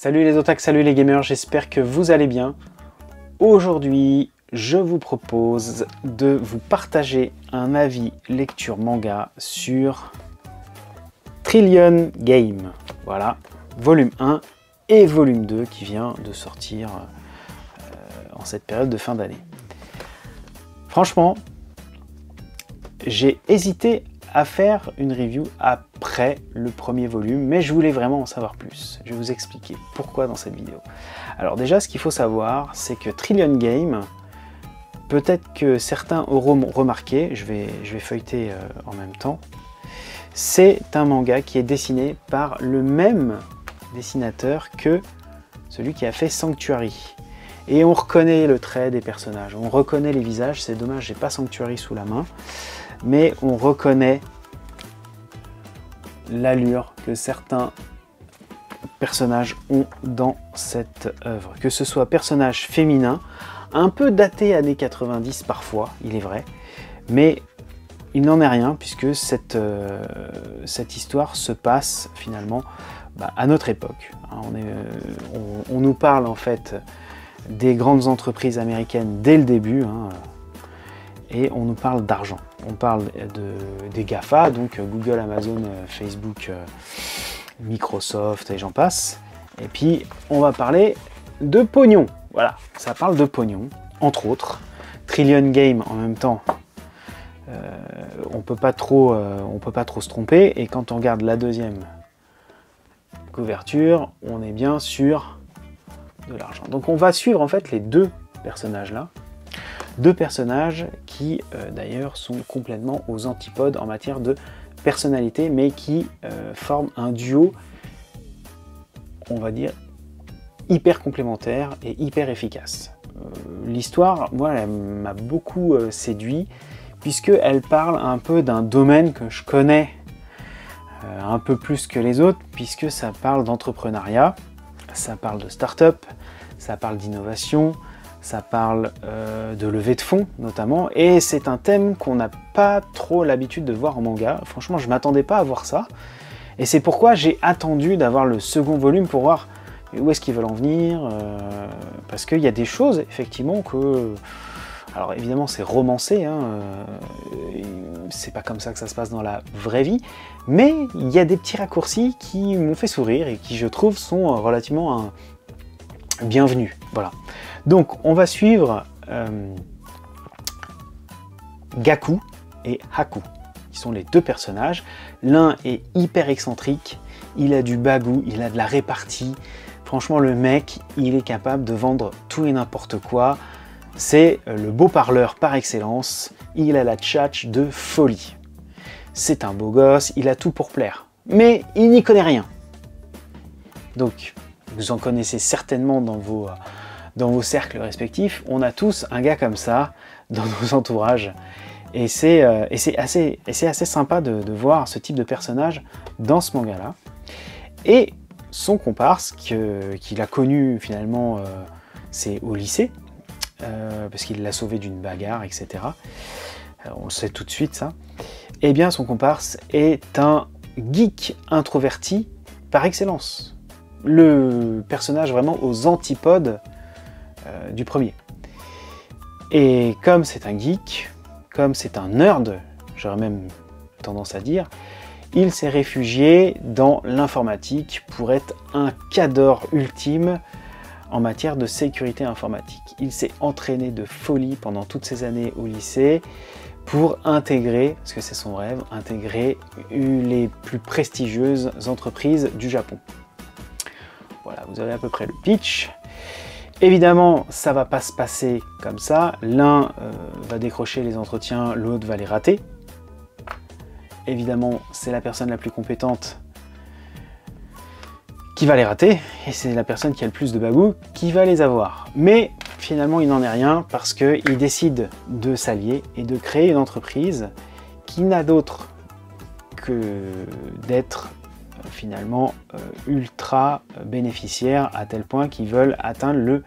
Salut les otaku, salut les gamers, j'espère que vous allez bien. Aujourd'hui, je vous propose de vous partager un avis lecture manga sur Trillion Game. Voilà, volume 1 et volume 2 qui vient de sortir en cette période de fin d'année. Franchement, j'ai hésité à faire une review après le premier volume, mais je voulais vraiment en savoir plus. Je vais vous expliquer pourquoi dans cette vidéo. Alors déjà, ce qu'il faut savoir, c'est que Trillion Game, peut-être que certains auront remarqué, je vais feuilleter en même temps, c'est un manga qui est dessiné par le même dessinateur que celui qui a fait Sanctuary. Et on reconnaît le trait des personnages, on reconnaît les visages, c'est dommage, j'ai pas Sanctuary sous la main, mais on reconnaît l'allure que certains personnages ont dans cette œuvre. Que ce soit personnages féminins, un peu datés années 90 parfois, il est vrai, mais il n'en est rien puisque cette histoire se passe finalement à notre époque. On nous parle en fait des grandes entreprises américaines dès le début, et on nous parle d'argent. On parle des GAFA, donc Google, Amazon, Facebook, Microsoft et j'en passe. Et puis on va parler de pognon. Voilà, ça parle de pognon, entre autres. Trillion Game en même temps, on peut pas trop se tromper. Et quand on regarde la deuxième couverture, on est bien sur de l'argent. Donc on va suivre en fait les deux personnages là. Deux personnages qui d'ailleurs sont complètement aux antipodes en matière de personnalité, mais qui forment un duo, on va dire, hyper complémentaire et hyper efficace. L'histoire, moi, elle m'a beaucoup séduit, puisqu'elle parle un peu d'un domaine que je connais un peu plus que les autres, puisque ça parle d'entrepreneuriat, ça parle de start-up, ça parle d'innovation, ça parle de levée de fonds notamment, et c'est un thème qu'on n'a pas trop l'habitude de voir en manga. Franchement, je ne m'attendais pas à voir ça, et c'est pourquoi j'ai attendu d'avoir le second volume pour voir où est-ce qu'ils veulent en venir, parce qu'il y a des choses effectivement que... Alors évidemment c'est romancé, c'est pas comme ça que ça se passe dans la vraie vie, mais il y a des petits raccourcis qui m'ont fait sourire et qui je trouve sont relativement bienvenus. Voilà. Donc on va suivre Gaku et Haku, qui sont les deux personnages. L'un est hyper excentrique, il a du bagou, il a de la répartie. Franchement, le mec, il est capable de vendre tout et n'importe quoi. C'est le beau parleur par excellence, il a la tchatche de folie. C'est un beau gosse, il a tout pour plaire, mais il n'y connaît rien. Donc, vous en connaissez certainement dans vos cercles respectifs, on a tous un gars comme ça dans nos entourages. Et c'est assez sympa de voir ce type de personnage dans ce manga-là. Et son comparse, qu'il a connu finalement, c'est au lycée, parce qu'il l'a sauvé d'une bagarre, etc. On le sait tout de suite, ça. Eh bien, son comparse est un geek introverti par excellence. Le personnage vraiment aux antipodes du premier. Et comme c'est un geek, comme c'est un nerd, j'aurais même tendance à dire, il s'est réfugié dans l'informatique pour être un cador ultime en matière de sécurité informatique. Il s'est entraîné de folie pendant toutes ces années au lycée pour intégrer, parce que c'est son rêve, intégrer les plus prestigieuses entreprises du Japon. Voilà, vous avez à peu près le pitch. Évidemment, ça va pas se passer comme ça. L'un va décrocher les entretiens, l'autre va les rater. Évidemment, c'est la personne la plus compétente qui va les rater, et c'est la personne qui a le plus de bagou qui va les avoir. Mais finalement, il n'en est rien parce qu'il décide de s'allier et de créer une entreprise qui n'a d'autre que d'être finalement ultra bénéficiaire, à tel point qu'ils veulent atteindre le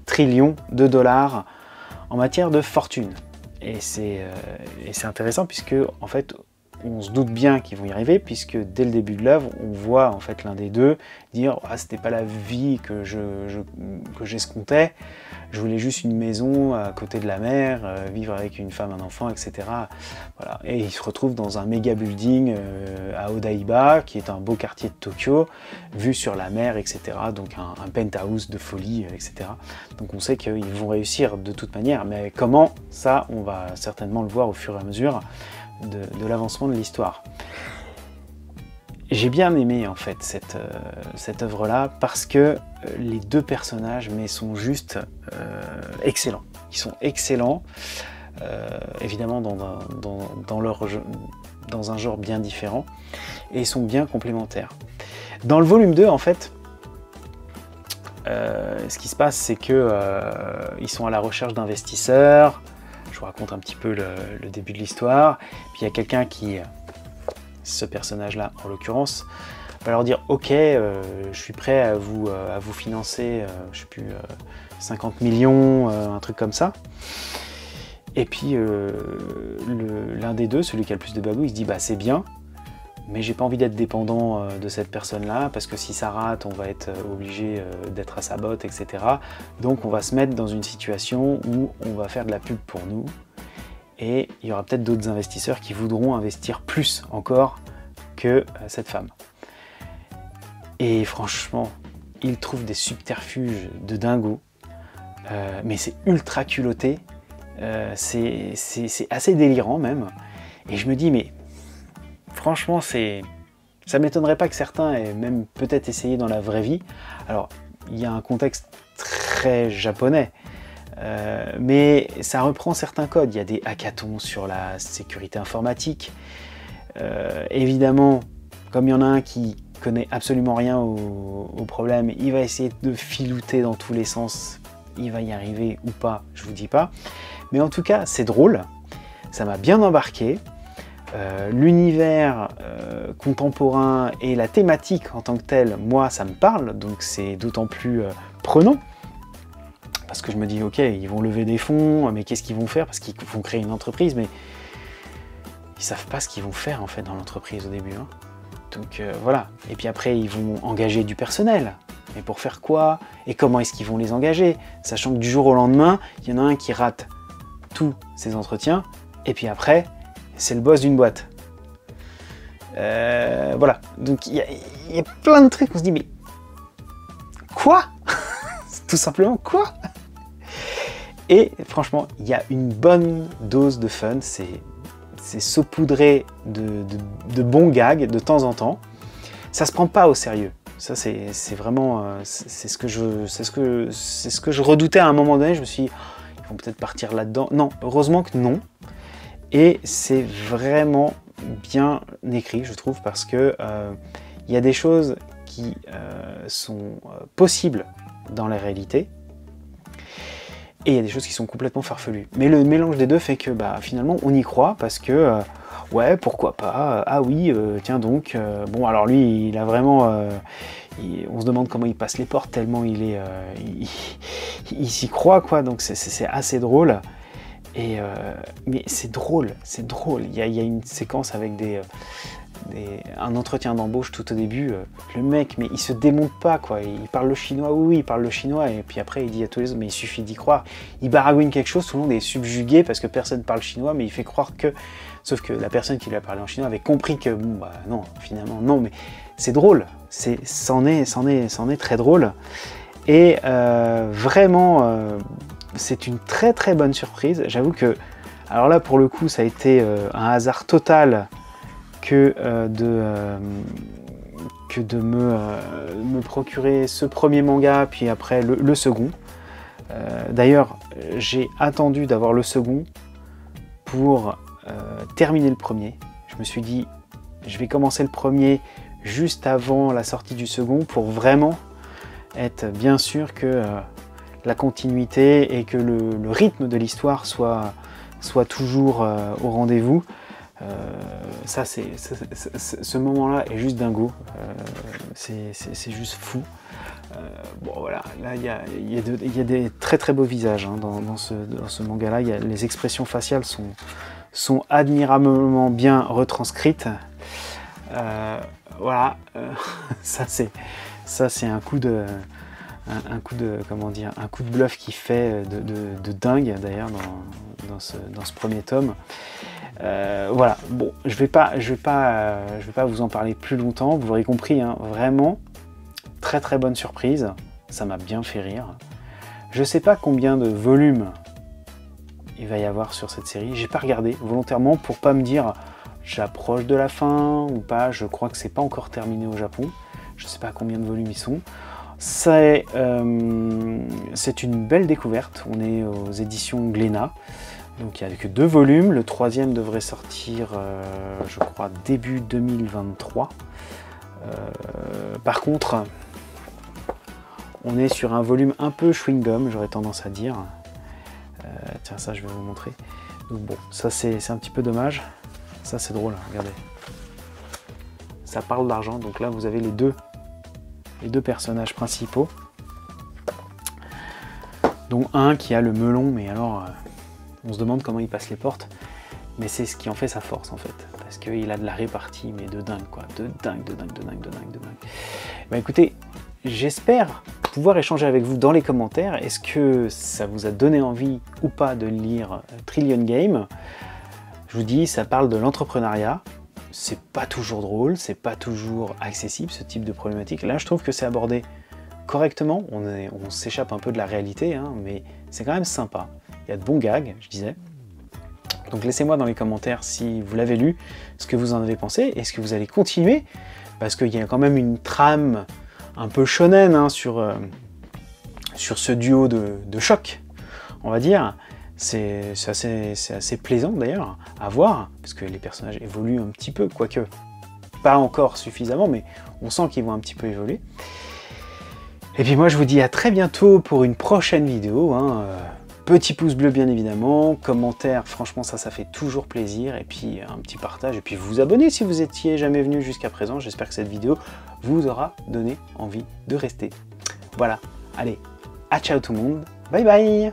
trillion de dollars en matière de fortune. Et c'est intéressant puisque en fait on se doute bien qu'ils vont y arriver, puisque dès le début de l'œuvre, on voit en fait l'un des deux dire « Ah, c'était pas la vie que j'escomptais, je voulais juste une maison à côté de la mer, vivre avec une femme, un enfant, etc. » Voilà. Et il se retrouve dans un méga building à Odaiba, qui est un beau quartier de Tokyo, vu sur la mer, etc. Donc un penthouse de folie, etc. Donc on sait qu'ils vont réussir de toute manière, mais comment, ça, on va certainement le voir au fur et à mesure de l'avancement de l'histoire. J'ai bien aimé en fait cette œuvre-là parce que les deux personnages sont juste excellents. Ils sont excellents, évidemment dans un genre bien différent, et ils sont bien complémentaires. Dans le volume 2, en fait, ce qui se passe, c'est que ils sont à la recherche d'investisseurs. Je vous raconte un petit peu le début de l'histoire. Puis il y a quelqu'un qui, ce personnage-là en l'occurrence, va leur dire « Ok, je suis prêt à vous financer, je sais plus, 50 millions, un truc comme ça. » Et puis l'un des deux, celui qui a le plus de bagou, il se dit « Bah c'est bien, mais j'ai pas envie d'être dépendant de cette personne-là, parce que si ça rate, on va être obligé d'être à sa botte, etc. Donc on va se mettre dans une situation où on va faire de la pub pour nous, et il y aura peut-être d'autres investisseurs qui voudront investir plus encore que cette femme. » Et franchement, il trouve des subterfuges de dingo, mais c'est ultra culotté, c'est assez délirant même, et je me dis, mais franchement, ça m'étonnerait pas que certains aient même peut-être essayé dans la vraie vie. Alors, il y a un contexte très japonais, mais ça reprend certains codes. Il y a des hackathons sur la sécurité informatique. Évidemment, comme il y en a un qui connaît absolument rien au problème, il va essayer de filouter dans tous les sens. Il va y arriver ou pas, je vous dis pas. Mais en tout cas, c'est drôle. Ça m'a bien embarqué. L'univers contemporain et la thématique en tant que telle, moi ça me parle, donc c'est d'autant plus prenant, parce que je me dis ok, ils vont lever des fonds, mais qu'est-ce qu'ils vont faire? Parce qu'ils vont créer une entreprise, mais ils savent pas ce qu'ils vont faire en fait dans l'entreprise au début, hein. Donc voilà, et puis après ils vont engager du personnel, mais pour faire quoi? Et comment est-ce qu'ils vont les engager? Sachant que du jour au lendemain, il y en a un qui rate tous ses entretiens, et puis après c'est le boss d'une boîte. Voilà, donc il y a plein de trucs, on se dit mais quoi? Tout simplement quoi? Et franchement, il y a une bonne dose de fun, c'est saupoudré de bons gags de temps en temps. Ça se prend pas au sérieux. Ça c'est vraiment c'est ce que je redoutais à un moment donné. Je me suis dit, ils vont peut-être partir là-dedans. Non, heureusement que non. Et c'est vraiment bien écrit, je trouve, parce que y a des choses qui sont possibles dans la réalité, et il y a des choses qui sont complètement farfelues. Mais le mélange des deux fait que finalement on y croit, parce que ouais, pourquoi pas, ah oui, tiens donc, bon alors lui il a vraiment, on se demande comment il passe les portes tellement il s'y croit quoi, donc c'est assez drôle. Mais c'est drôle, c'est drôle. Il y a une séquence avec un entretien d'embauche tout au début. Le mec, mais il se démonte pas, quoi. Il parle le chinois, oui, il parle le chinois, et puis après il dit à tous les autres, mais il suffit d'y croire. Il baragouine quelque chose, tout le monde est subjugué parce que personne parle chinois, mais il fait croire que... Sauf que la personne qui lui a parlé en chinois avait compris que, bon, non, finalement, non, mais c'est drôle. C'en est très drôle. Et vraiment... c'est une très très bonne surprise. J'avoue que, alors là pour le coup, ça a été un hasard total que de me procurer ce premier manga, puis après le second. D'ailleurs, j'ai attendu d'avoir le second pour terminer le premier. Je me suis dit, je vais commencer le premier juste avant la sortie du second pour vraiment être bien sûr que la continuité et que le rythme de l'histoire soit toujours au rendez-vous. Ce moment-là est juste dingo, c'est juste fou. Bon voilà, là il y a des très très beaux visages hein, dans ce manga-là. Les expressions faciales sont admirablement bien retranscrites. Voilà, ça c'est un coup de comment dire, un coup de bluff qui fait de dingue d'ailleurs dans ce premier tome. Voilà, bon, je vais pas vous en parler plus longtemps. Vous l'aurez compris, hein, vraiment très très bonne surprise. Ça m'a bien fait rire. Je sais pas combien de volumes il va y avoir sur cette série. J'ai pas regardé volontairement pour pas me dire j'approche de la fin ou pas. Je crois que c'est pas encore terminé au Japon. Je sais pas combien de volumes ils sont. C'est une belle découverte. On est aux éditions Glénat. Donc il n'y a que 2 volumes. Le 3e devrait sortir, je crois, début 2023. Par contre, on est sur un volume un peu chewing-gum, j'aurais tendance à dire. Tiens, ça je vais vous montrer. Donc bon, ça c'est un petit peu dommage. Ça c'est drôle, regardez. Ça parle d'argent, donc là vous avez les deux personnages principaux. Dont un qui a le melon, mais alors on se demande comment il passe les portes. Mais c'est ce qui en fait sa force en fait. Parce qu'il a de la répartie, mais de dingue quoi. De dingue. Bah écoutez, j'espère pouvoir échanger avec vous dans les commentaires. Est-ce que ça vous a donné envie ou pas de lire Trillion Game? Je vous dis, ça parle de l'entrepreneuriat. C'est pas toujours drôle, c'est pas toujours accessible ce type de problématique. Là, je trouve que c'est abordé correctement. On s'échappe un peu de la réalité, hein, mais c'est quand même sympa. Il y a de bons gags, je disais. Donc laissez-moi dans les commentaires si vous l'avez lu, ce que vous en avez pensé. Est-ce que vous allez continuer? Parce qu'il y a quand même une trame un peu shonen hein, sur ce duo de choc, on va dire. C'est assez plaisant d'ailleurs à voir, parce que les personnages évoluent un petit peu, quoique pas encore suffisamment, mais on sent qu'ils vont un petit peu évoluer. Et puis moi je vous dis à très bientôt pour une prochaine vidéo. Hein. Petit pouce bleu bien évidemment, commentaire, franchement ça fait toujours plaisir, et puis un petit partage, et puis vous abonner si vous étiez jamais venu jusqu'à présent. J'espère que cette vidéo vous aura donné envie de rester. Voilà, allez, à ciao tout le monde, bye bye.